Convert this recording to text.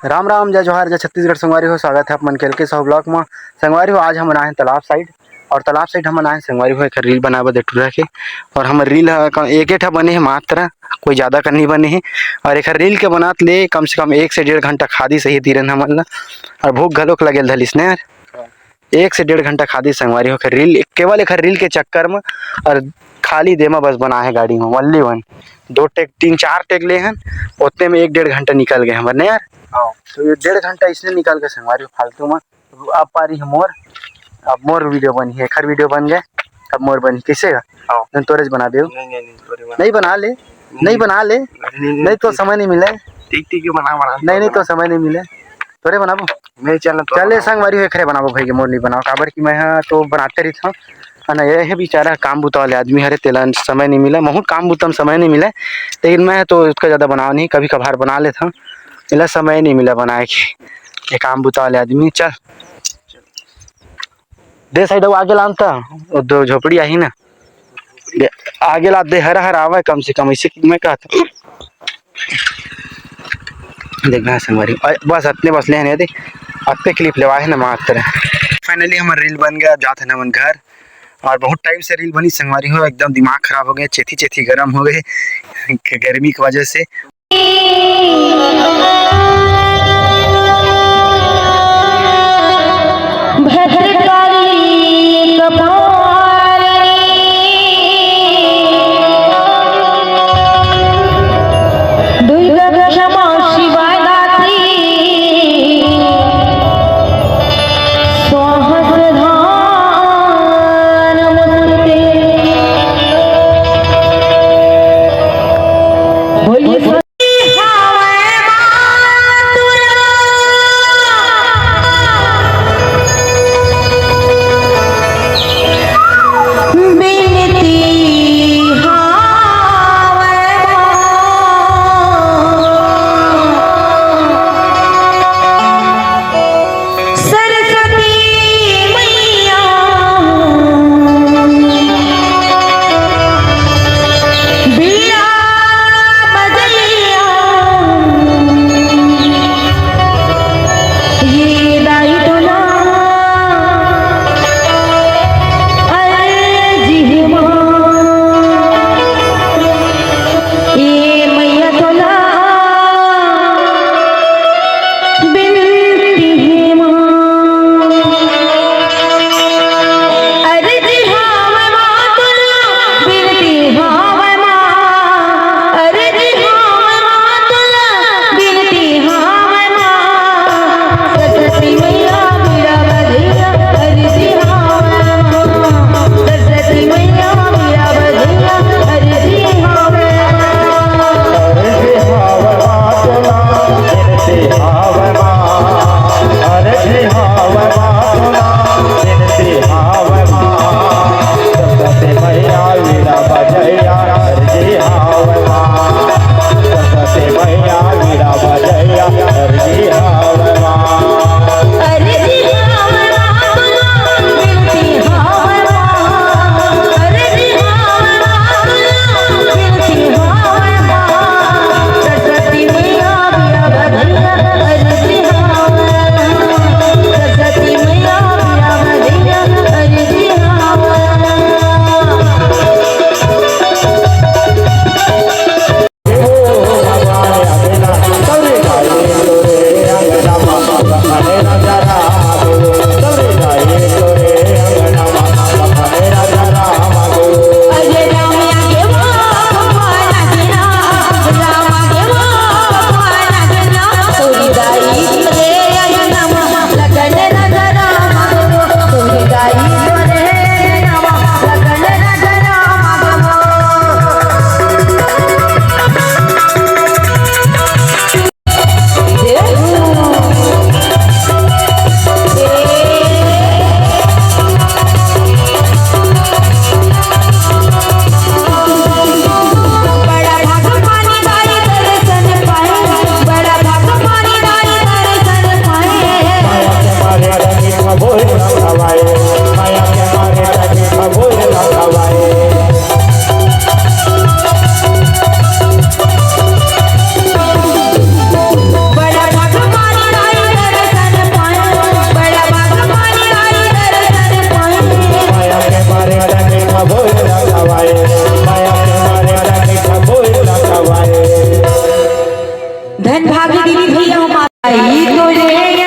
राम राम जय जोहार जय छत्तीसगढ़ संगवारी हो। स्वागत है आप मन के एलके साहू ब्लॉक में। संगवारी हो आज हम आए हैं तालाब साइड और तालाब साइड हम आए हैं संगवारी हो एक रील बनाबे देटूरा के। और हम रील एक ठा बने है मात्र, कोई ज़्यादा कर नहीं बने है। और एक रील के बनात ले कम से कम 1 से 1.5 घंटा खादी सही तीरन हमन ला। और भूख घलोक लगेल धलिस ने यार। 1 से 1.5 घंटा खादी संगवारी हो रील, केवल एक रील के चक्कर में। और खाली देमा बस बना है गाड़ी में वल्ली वन 2 टेक 3-4 टेक ले हैं, उतने में 1-1.5 घंटा निकल गए हमारे यार। तो ये 1.5 घंटा इसलिए निकाल के संगवारी फालतू में। अब पारी है मोर, अब मोर वीडियो बनी है, एक वीडियो बन गए, अब मोर बनी कैसे का तोरेज बना दे। नहीं बना ले, नहीं बना ले, नहीं तो समय नहीं मिले। ठीक बना नहीं तो समय नहीं मिले, तोरे बनाबो मेरे चैनल चले संगवारी हो खरे बनाबो भाई के मोर नहीं बनाओ काबर की मैं तो बनाते रही था ना। ये बेचारा काम बुता वाले आदमी हरे तेला समय नहीं मिला, महू काम बुता में समय नहीं मिला। लेकिन मैं तो उसका ज़्यादा बनाओ नहीं, कभी कभार बना लेता हूँ, मिला समय नहीं मिला बनाए के। ये काम बुता वाले आदमी चल दे साइड आगे लानता दो झोपड़ी आई ना आगे ला दे, हरा हरा आवा कम से कम इसे मैं कहता देखना संगवारी बस अपने बस ले दे अपने क्लिप लेवा है ना मात्र। फाइनली हमारा रील बन गया, जाते हैं मन घर। और बहुत टाइम से रील बनी संगवारी हो, एकदम दिमाग खराब हो गया, चेथी चेथी गर्म हो गए गर्मी की वजह से। आई तुझे